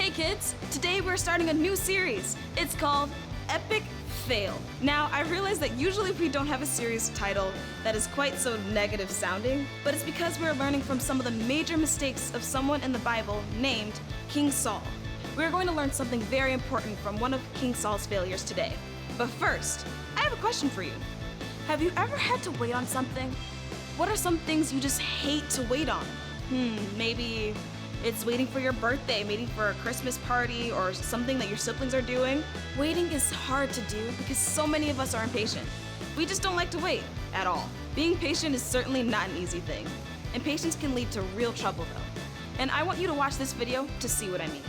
Hey kids! Today we're starting a new series. It's called Epic Fail. Now, I realize that usually we don't have a series title that is quite so negative sounding, but it's because we're learning from some of the major mistakes of someone in the Bible named King Saul. We're going to learn something very important from one of King Saul's failures today. But first, I have a question for you. Have you ever had to wait on something? What are some things you just hate to wait on? Maybe it's waiting for your birthday, maybe for a Christmas party or something that your siblings are doing. Waiting is hard to do because so many of us are impatient. We just don't like to wait at all. Being patient is certainly not an easy thing. Impatience can lead to real trouble though. And I want you to watch this video to see what I mean.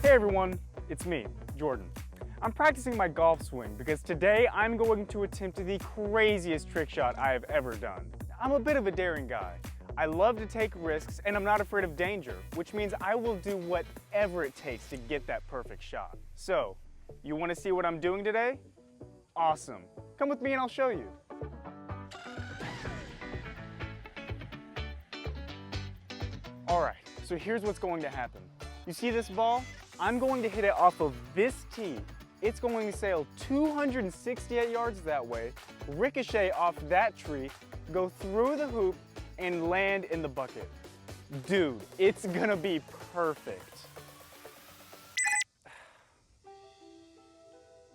Hey everyone, it's me, Jordan. I'm practicing my golf swing because today I'm going to attempt the craziest trick shot I have ever done. I'm a bit of a daring guy. I love to take risks and I'm not afraid of danger, which means I will do whatever it takes to get that perfect shot. So, you want to see what I'm doing today? Awesome. Come with me and I'll show you. Alright, so here's what's going to happen. You see this ball? I'm going to hit it off of this tee. It's going to sail 268 yards that way, ricochet off that tree, go through the hoop, and land in the bucket. Dude, it's gonna be perfect.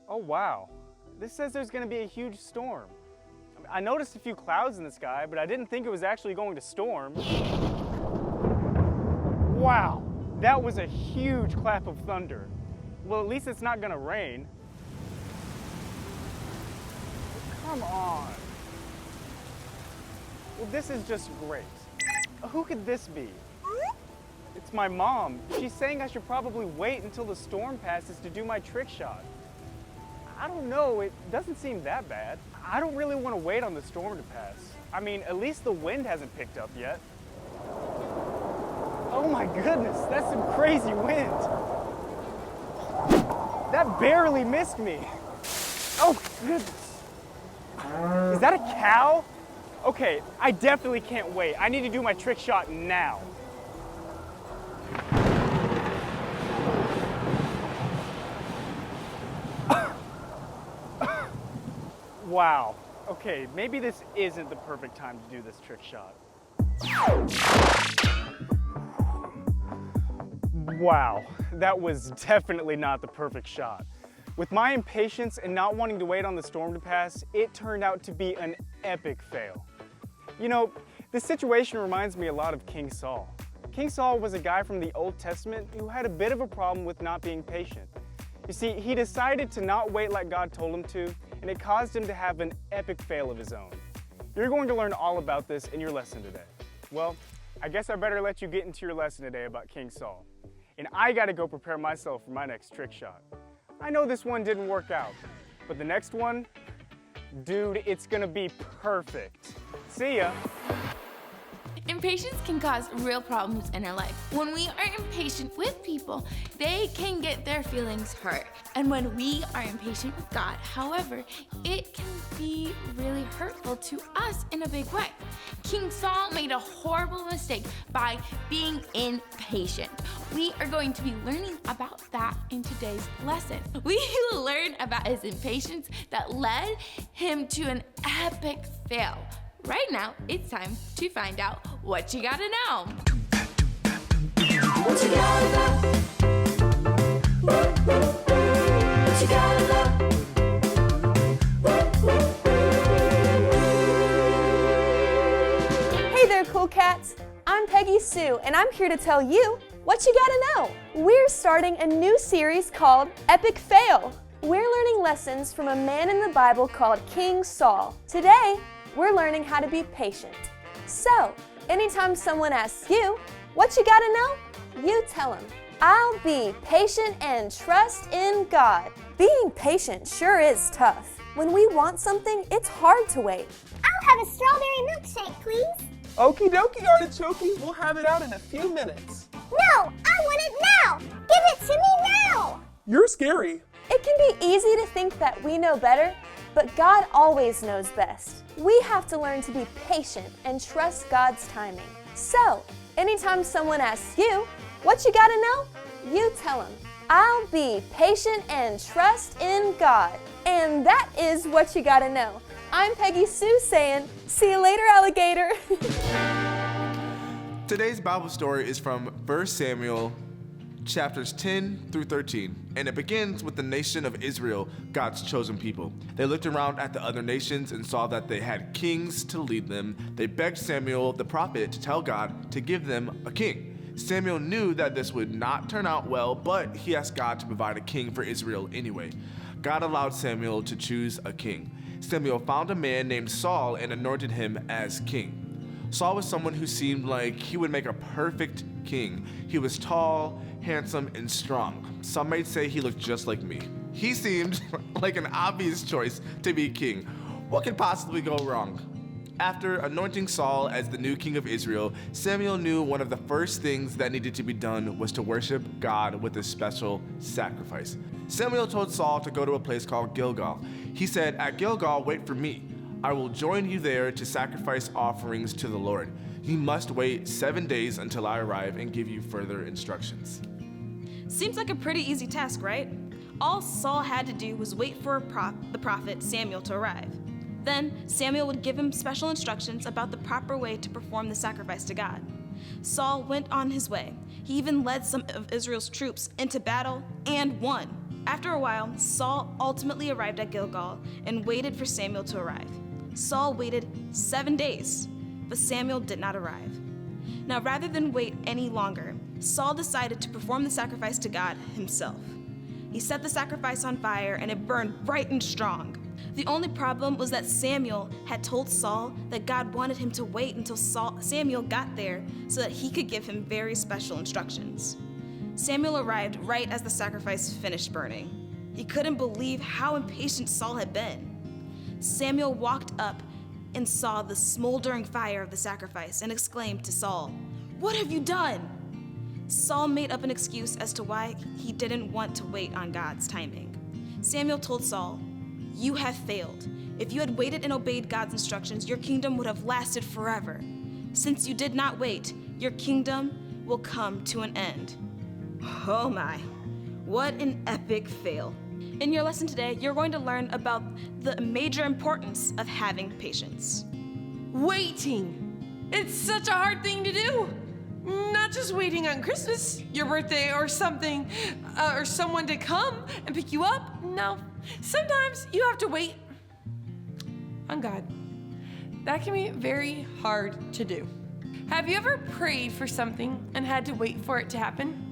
Oh wow, this says there's gonna be a huge storm. I noticed a few clouds in the sky, but I didn't think it was actually going to storm. Wow. That was a huge clap of thunder. Well, at least it's not gonna rain. Come on. Well, this is just great. Who could this be? It's my mom. She's saying I should probably wait until the storm passes to do my trick shot. I don't know, it doesn't seem that bad. I don't really want to wait on the storm to pass. I mean, at least the wind hasn't picked up yet. Oh my goodness, that's some crazy wind. That barely missed me. Oh goodness. Is that a cow? Okay, I definitely can't wait. I need to do my trick shot now. Wow. Okay, maybe this isn't the perfect time to do this trick shot. Wow, that was definitely not the perfect shot. With my impatience and not wanting to wait on the storm to pass, it turned out to be an epic fail. You know, this situation reminds me a lot of King Saul. King Saul was a guy from the Old Testament who had a bit of a problem with not being patient. You see, he decided to not wait like God told him to, and it caused him to have an epic fail of his own. You're going to learn all about this in your lesson today. Well, I guess I better let you get into your lesson today about King Saul. And I gotta go prepare myself for my next trick shot. I know this one didn't work out, but the next one, dude, it's gonna be perfect. See ya. Impatience can cause real problems in our life. When we are impatient with people, they can get their feelings hurt. And when we are impatient with God, however, it can be really hurtful to us in a big way. King Saul made a horrible mistake by being impatient. We are going to be learning about that in today's lesson. We will learn about his impatience that led him to an epic fail. Right now, it's time to find out what you gotta know. What you gotta know? What you gotta know? Hey there, cool cats. I'm Peggy Sue, and I'm here to tell you what you gotta know. We're starting a new series called Epic Fail. We're learning lessons from a man in the Bible called King Saul. Today, we're learning how to be patient. So, anytime someone asks you, what you gotta know? You tell them, I'll be patient and trust in God. Being patient sure is tough. When we want something, it's hard to wait. I'll have a strawberry milkshake, please. Okie dokie, Artichoke. We'll have it out in a few minutes. No, I want it now. Give it to me now. You're scary. It can be easy to think that we know better, but God always knows best. We have to learn to be patient and trust God's timing. So, anytime someone asks you, what you gotta know? You tell them, I'll be patient and trust in God. And that is what you gotta know. I'm Peggy Sue saying, see you later, alligator. Today's Bible story is from 1 Samuel chapters 10 through 13, and it begins with the nation of Israel, God's chosen people. They looked around at the other nations and saw that they had kings to lead them. They begged Samuel the prophet to tell God to give them a king. Samuel knew that this would not turn out well, but he asked God to provide a king for Israel anyway. God allowed Samuel to choose a king. Samuel found a man named Saul and anointed him as king. Saul was someone who seemed like he would make a perfect king. He was tall, handsome, and strong. Some might say he looked just like me. He seemed like an obvious choice to be king. What could possibly go wrong? After anointing Saul as the new king of Israel, Samuel knew one of the first things that needed to be done was to worship God with a special sacrifice. Samuel told Saul to go to a place called Gilgal. He said, "At Gilgal, wait for me. I will join you there to sacrifice offerings to the Lord. You must wait 7 days until I arrive and give you further instructions." Seems like a pretty easy task, right? All Saul had to do was wait for the prophet Samuel to arrive. Then Samuel would give him special instructions about the proper way to perform the sacrifice to God. Saul went on his way. He even led some of Israel's troops into battle and won. After a while, Saul ultimately arrived at Gilgal and waited for Samuel to arrive. Saul waited 7 days, but Samuel did not arrive. Now, rather than wait any longer, Saul decided to perform the sacrifice to God himself. He set the sacrifice on fire and it burned bright and strong. The only problem was that Samuel had told Saul that God wanted him to wait until Samuel got there so that he could give him very special instructions. Samuel arrived right as the sacrifice finished burning. He couldn't believe how impatient Saul had been. Samuel walked up and saw the smoldering fire of the sacrifice and exclaimed to Saul, "What have you done?" Saul made up an excuse as to why he didn't want to wait on God's timing. Samuel told Saul, "You have failed. If you had waited and obeyed God's instructions, your kingdom would have lasted forever. Since you did not wait, your kingdom will come to an end." Oh my, what an epic fail. In your lesson today, you're going to learn about the major importance of having patience. Waiting. It's such a hard thing to do. Not just waiting on Christmas, your birthday, or something, or someone to come and pick you up. No, sometimes you have to wait on God. That can be very hard to do. Have you ever prayed for something and had to wait for it to happen?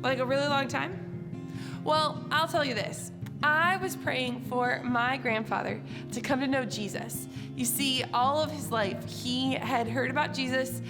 Like a really long time? Well, I'll tell you this. I was praying for my grandfather to come to know Jesus. You see, all of his life, he had heard about Jesus.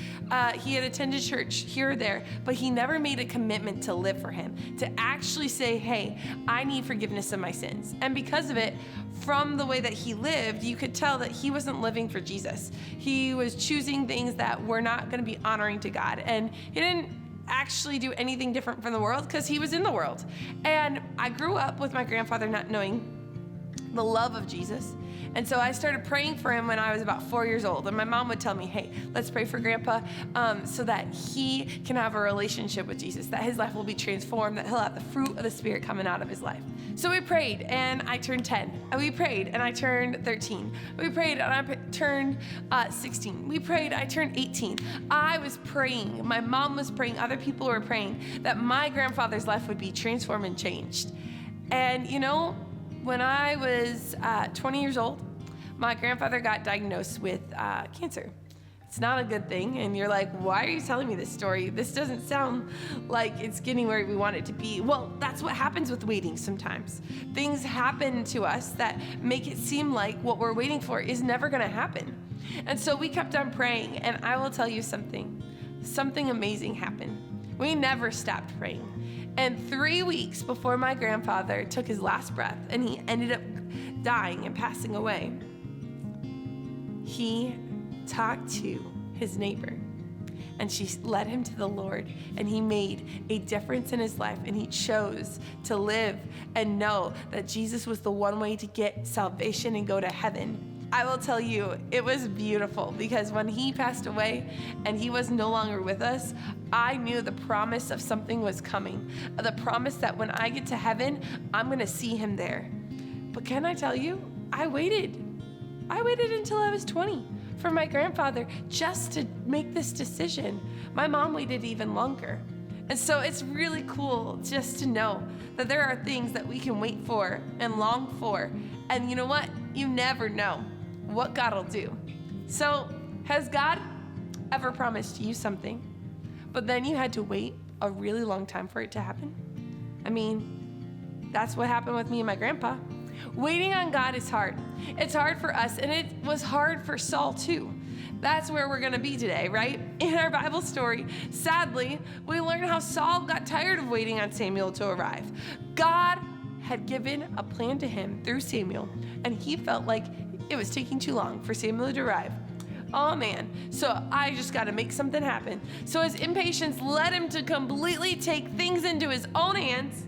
He had attended church here or there, but he never made a commitment to live for him, to actually say, hey, I need forgiveness of my sins. And because of it, from the way that he lived, you could tell that he wasn't living for Jesus. He was choosing things that were not going to be honoring to God. And he didn't actually do anything different from the world because he was in the world. And I grew up with my grandfather not knowing the love of Jesus. And so I started praying for him when I was about 4 years old. And my mom would tell me, hey, let's pray for Grandpa so that he can have a relationship with Jesus, that his life will be transformed, that he'll have the fruit of the Spirit coming out of his life. So we prayed, and I turned 10. And we prayed, and I turned 13. We prayed, and I turned 16. We prayed, I turned 18. I was praying. My mom was praying. Other people were praying that my grandfather's life would be transformed and changed. And, you know, when I was 20 years old, my grandfather got diagnosed with cancer. It's not a good thing, and you're like, why are you telling me this story? This doesn't sound like it's getting where we want it to be. Well, that's what happens with waiting sometimes. Things happen to us that make it seem like what we're waiting for is never gonna happen. And so we kept on praying, and I will tell you something amazing happened. We never stopped praying. And 3 weeks before my grandfather took his last breath and he ended up dying and passing away, he talked to his neighbor. And she led him to the Lord, and he made a difference in his life, and he chose to live and know that Jesus was the one way to get salvation and go to heaven. I will tell you, it was beautiful, because when he passed away and he was no longer with us, I knew the promise of something was coming. The promise that when I get to heaven, I'm gonna see him there. But can I tell you, I waited until I was 20 for my grandfather just to make this decision. My mom waited even longer. And so it's really cool just to know that there are things that we can wait for and long for. And you know what? You never know what God will do. So has God ever promised you something, but then you had to wait a really long time for it to happen? I mean, that's what happened with me and my grandpa. Waiting on God is hard. It's hard for us, and it was hard for Saul too. That's where we're gonna be today, right? In our Bible story, sadly, we learn how Saul got tired of waiting on Samuel to arrive. God had given a plan to him through Samuel, and he felt like it was taking too long for Samuel to arrive. Oh man, so I just gotta make something happen. So his impatience led him to completely take things into his own hands.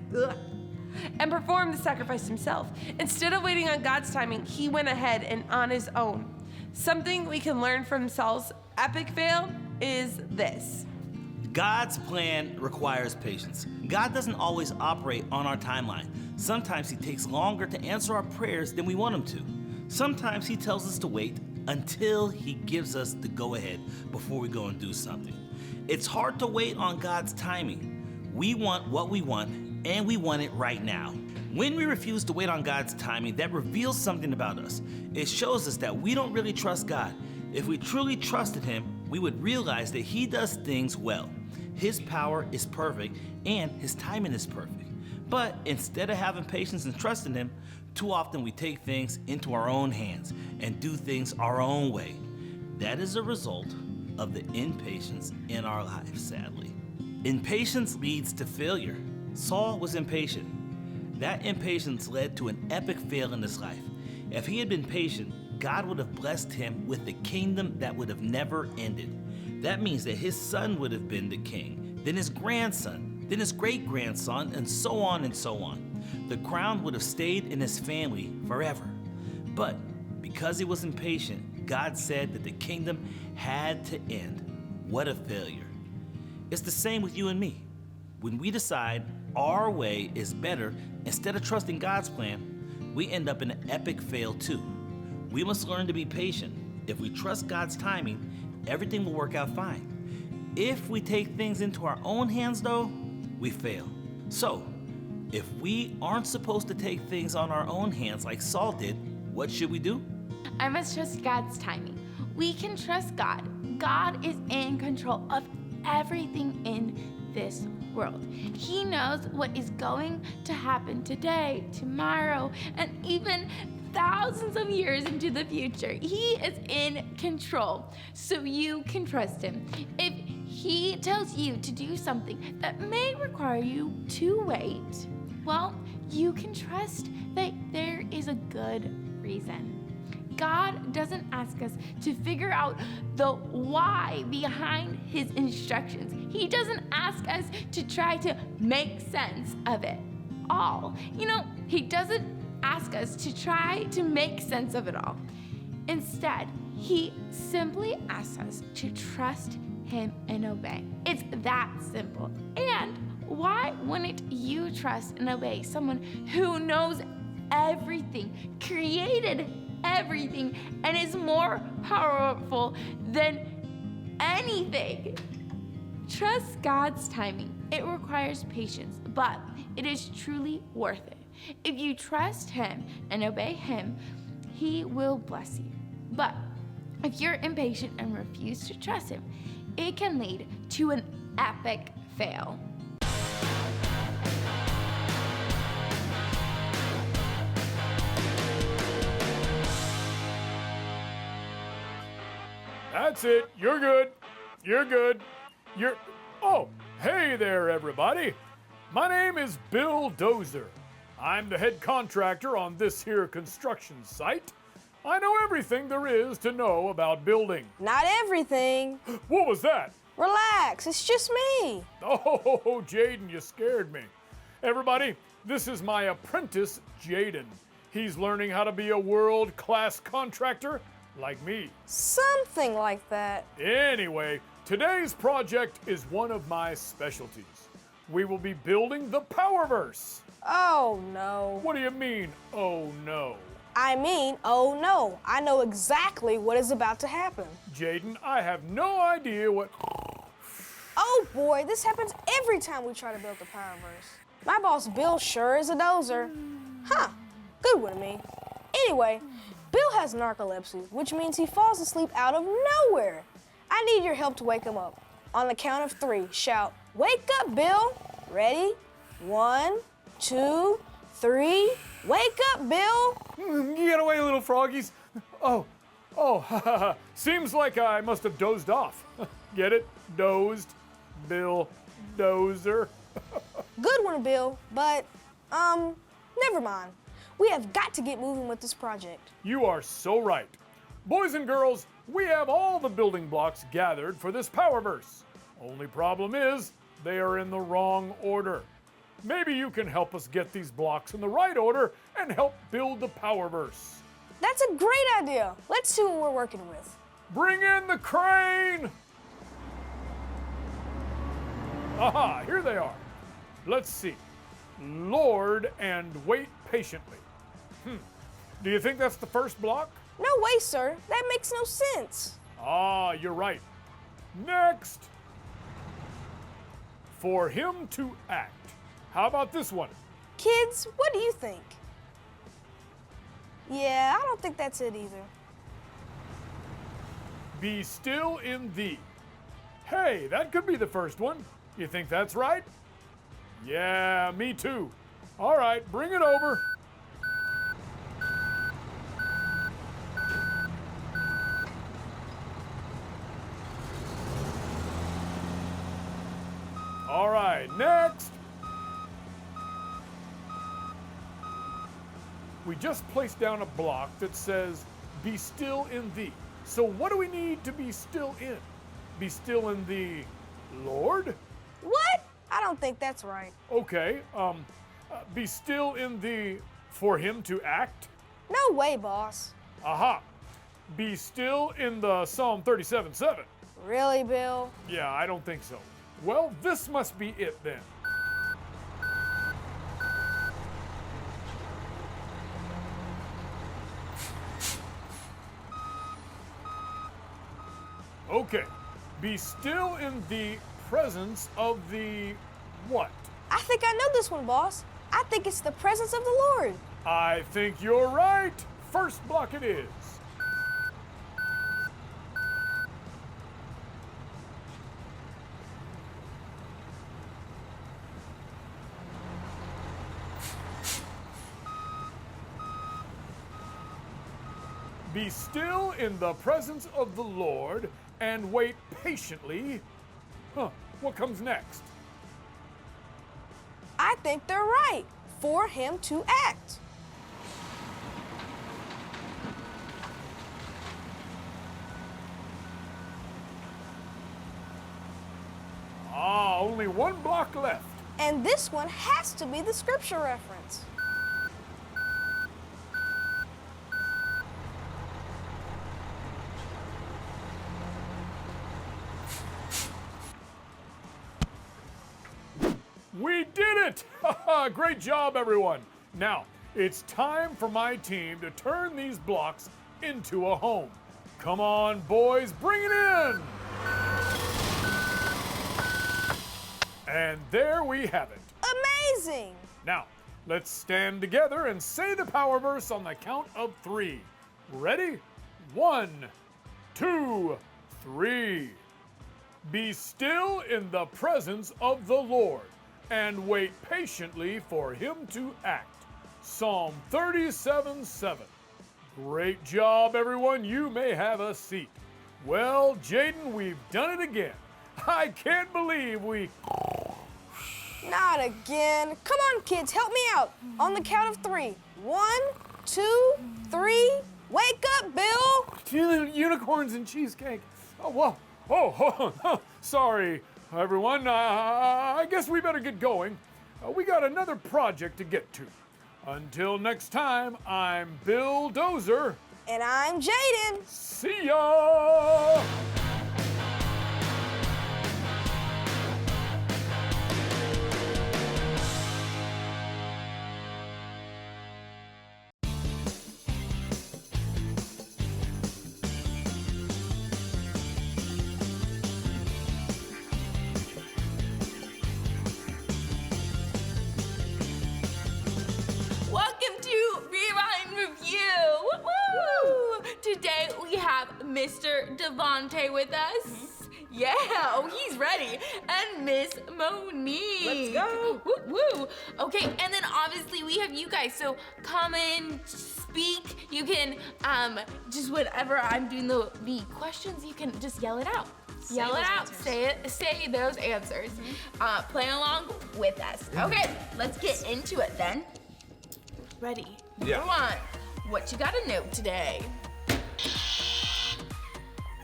And perform the sacrifice himself. Instead of waiting on God's timing, he went ahead and on his own. Something we can learn from Saul's epic fail is this. God's plan requires patience. God doesn't always operate on our timeline. Sometimes he takes longer to answer our prayers than we want him to. Sometimes he tells us to wait until he gives us the go-ahead before we go and do something. It's hard to wait on God's timing. We want what we want, and we want it right now. When we refuse to wait on God's timing, that reveals something about us. It shows us that we don't really trust God. If we truly trusted him, we would realize that he does things well. His power is perfect, and his timing is perfect. But instead of having patience and trusting him, too often we take things into our own hands and do things our own way. That is a result of the impatience in our lives, sadly. Impatience leads to failure. Saul was impatient. That impatience led to an epic fail in his life. If he had been patient, God would have blessed him with a kingdom that would have never ended. That means that his son would have been the king, then his grandson, then his great-grandson, and so on and so on. The crown would have stayed in his family forever. But because he was impatient, God said that the kingdom had to end. What a failure. It's the same with you and me. When we decide our way is better instead of trusting God's plan, we end up in an epic fail too. We must learn to be patient. If we trust God's timing, everything will work out fine. If we take things into our own hands though, we fail. So, if we aren't supposed to take things on our own hands like Saul did, what should we do? I must trust God's timing. We can trust God. God is in control of everything in this world. He knows what is going to happen today, tomorrow, and even thousands of years into the future. He is in control, so you can trust him. If he tells you to do something that may require you to wait, well, you can trust that there is a good reason. God doesn't ask us to figure out the why behind his instructions. He doesn't ask us to try to make sense of it all. He doesn't ask us to try to make sense of it all. Instead, he simply asks us to trust him and obey. It's that simple. And why wouldn't you trust and obey someone who knows everything, created everything, and is more powerful than anything? Trust God's timing. It requires patience, but it is truly worth it. If you trust him and obey him, he will bless you. But if you're impatient and refuse to trust him, it can lead to an epic fail. That's it. You're good. You're good. Oh, hey there, everybody. My name is Bill Dozer. I'm the head contractor on this here construction site. I know everything there is to know about building. Not everything. What was that? Relax, it's just me. Oh, Jaden, you scared me. Everybody, this is my apprentice, Jaden. He's learning how to be a world-class contractor like me. Something like that. Anyway, today's project is one of my specialties. We will be building the Powerverse. Oh no. What do you mean, oh no? I mean, oh no. I know exactly what is about to happen. Jaden, I have no idea what... Oh boy, this happens every time we try to build the Powerverse. My boss Bill sure is a dozer. Huh, good one to me. Anyway, Bill has narcolepsy, which means he falls asleep out of nowhere. I need your help to wake him up. On the count of 3, shout, "Wake up, Bill!" Ready? 1, 2, 3. Wake up, Bill! Get away, little froggies. Oh, seems like I must have dozed off. Get it? Dozed. Bill Dozer. Good one, Bill, but, never mind. We have got to get moving with this project. You are so right. Boys and girls, we have all the building blocks gathered for this Powerverse. Only problem is, they are in the wrong order. Maybe you can help us get these blocks in the right order and help build the Powerverse. That's a great idea. Let's see what we're working with. Bring in the crane! Aha, here they are. Let's see. Lord and wait patiently. Do you think that's the first block? No way, sir. That makes no sense. Ah, you're right. Next. For him to act. How about this one? Kids, what do you think? Yeah, I don't think that's it either. Be still in thee. Hey, that could be the first one. You think that's right? Yeah, me too. All right, bring it over. All right, next. We just placed down a block that says, "Be still in thee." So what do we need to be still in? Be still in the Lord? What? I don't think that's right. Okay, be still in the for him to act? No way, boss. Aha. Be still in the Psalm 37:7. Really, Bill? Yeah, I don't think so. Well, this must be it then. Okay. Be still in the presence of the what? I think I know this one, boss. I think it's the presence of the Lord. I think you're right. First block it is. Be still in the presence of the Lord and wait patiently. What comes next? I think they're right. For him to act. Ah, only one block left. And this one has to be the scripture reference. We did it! Great job, everyone. Now, it's time for my team to turn these blocks into a home. Come on, boys, bring it in! And there we have it. Amazing! Now, let's stand together and say the Powerverse on the count of 3. Ready? 1, 2, 3. Be still in the presence of the Lord and wait patiently for him to act. Psalm 37:7. Great job, everyone. You may have a seat. Well, Jaden, we've done it again. I can't believe we... Not again. Come on, kids, help me out. On the count of 3. 1, 2, 3. Wake up, Bill. Unicorns and cheesecake. Oh, whoa. Oh, sorry, everyone. I guess we better get going. We got another project to get to. Until next time, I'm Bill Dozer. And I'm Jaden. See ya! Welcome to Rewind Review. Woo! Today we have Mr. Devontae with us. Yeah, oh, he's ready. And Miss Monique. Let's go. Woo woo. Okay, and then obviously we have you guys. So comment, speak. You can just whenever I'm doing the questions, you can just yell it out. Yell it out. Say it. Say those answers. Play along with us. Okay, let's get into it then. Ready? Yeah. Number 1. What you gotta know today?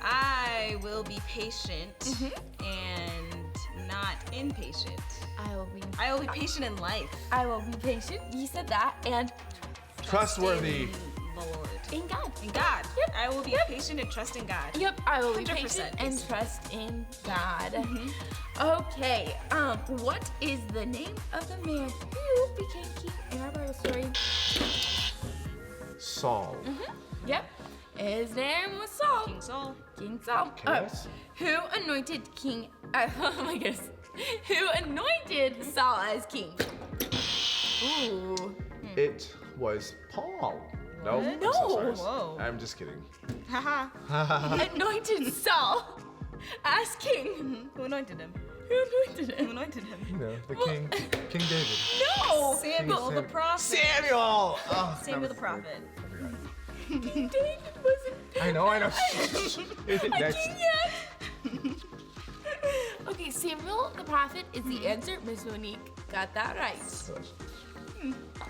I will be patient and not impatient. I will be patient in life. I will be patient. You said that. And Trustworthy. In the Lord. in God. In God. Yep. I will be patient and trust in God. Yep, I will be 100% patient and patient. trust in God. Okay, what is the name of the man who became king in our Bible story? Saul. Yep, his name was Saul. King Saul. King Saul. Yes. Who anointed king? Oh my goodness. Who anointed Saul as king? Ooh. It was Paul. No, I'm No. so sorry. Whoa. I'm just kidding. Haha. Anointed Saul as king. Who anointed him? Who anointed Who him? anointed him? You know, the King David. No. Samuel the prophet. Samuel! Oh, Samuel the prophet. David wasn't. I know. A Next. king yet. Okay, Samuel the prophet is the answer. Miss Monique got that right.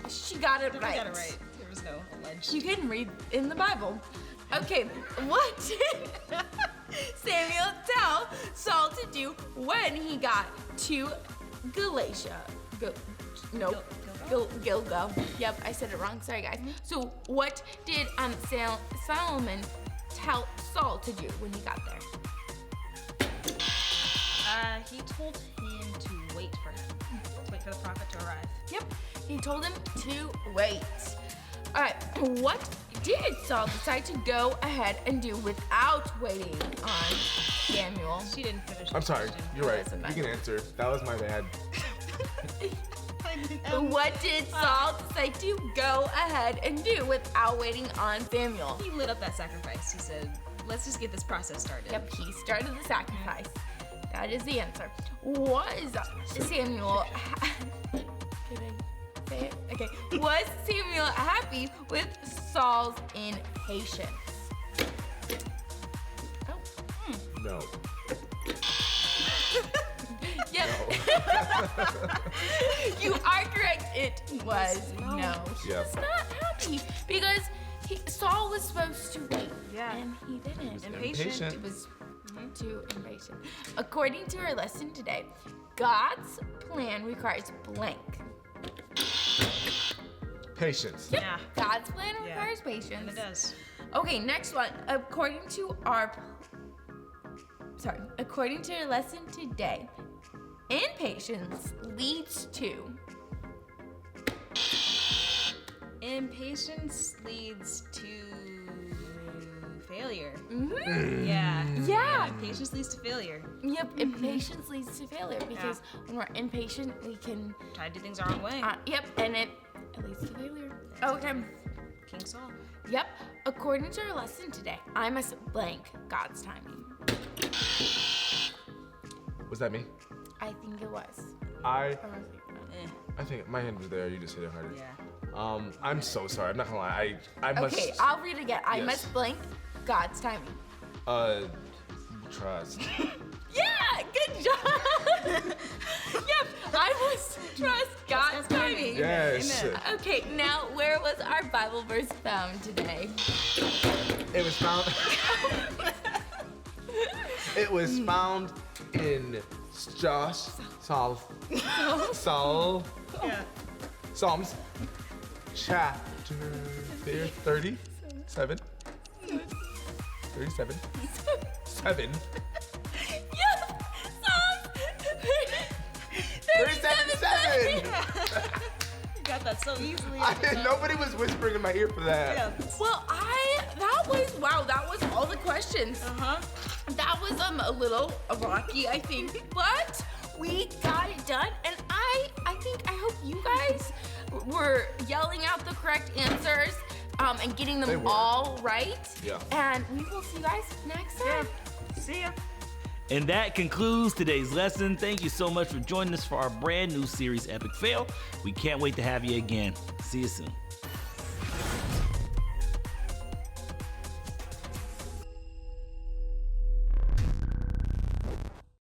She got it right. I got it right. There was no alleged. You can read in the Bible. Okay, what did Samuel tell Saul to do when he got to Galatia? Gilgal. Yep, I said it wrong. Sorry, guys. So, what did Solomon tell Saul to do when he got there? He told him to wait for him. To wait for the prophet to arrive. Yep, he told him to wait. All right, what did Saul decide to go ahead and do without waiting on Samuel? She didn't finish. I'm sorry. You're right. Listen, You can answer. That was my bad. What did Saul decide to go ahead and do without waiting on Samuel? He lit up that sacrifice. He said, let's just get this process started. Yep, he started the sacrifice. That is the answer. Was Samuel... Can I say it? Okay. Was Samuel happy with Saul's impatience? Oh. No. Yep. You are correct. It was no. He Yep. was not happy because Saul was supposed to wait. Yeah. And he didn't. Impatient. He was too impatient. According to our lesson today, God's plan requires blank. Patience. Yep. Yeah. God's plan Yeah. requires patience. And it does. Okay, next one. According to our lesson today, impatience leads to Impatience leads to failure. Mm-hmm. Yeah. Yeah. Impatience leads to failure. Yep, impatience leads to failure because when we're impatient, we can Try to do things our own way. yep, and it leads to failure. Okay. King Saul. Yep. According to our lesson today, I must blank God's timing. Was that me? I think it was. I Eh. think my hand was there. You just hit it harder. Yeah. I'm so sorry. I'm not gonna lie. I must. Okay, I'll read again. I Yes. must blank God's timing. Trust. Yeah, good job. Yep, I must Yes. Amen. Okay, now where was our Bible verse found today? It was found. It was found in Saul. Yeah. Psalms chapter 37. 37. 7. Yes! Psalms 37. You got that so easily. Nobody was whispering in my ear for that. Yeah. Well, that was all the questions. That was a little rocky, I think, but we got it done, and I hope you guys were yelling out the correct answers and getting They them were. all right. Yeah. And we will see you guys next time. See ya. And that concludes today's lesson. Thank you so much for joining us for our brand new series, Epic Fail. We can't wait to have you again. See you soon.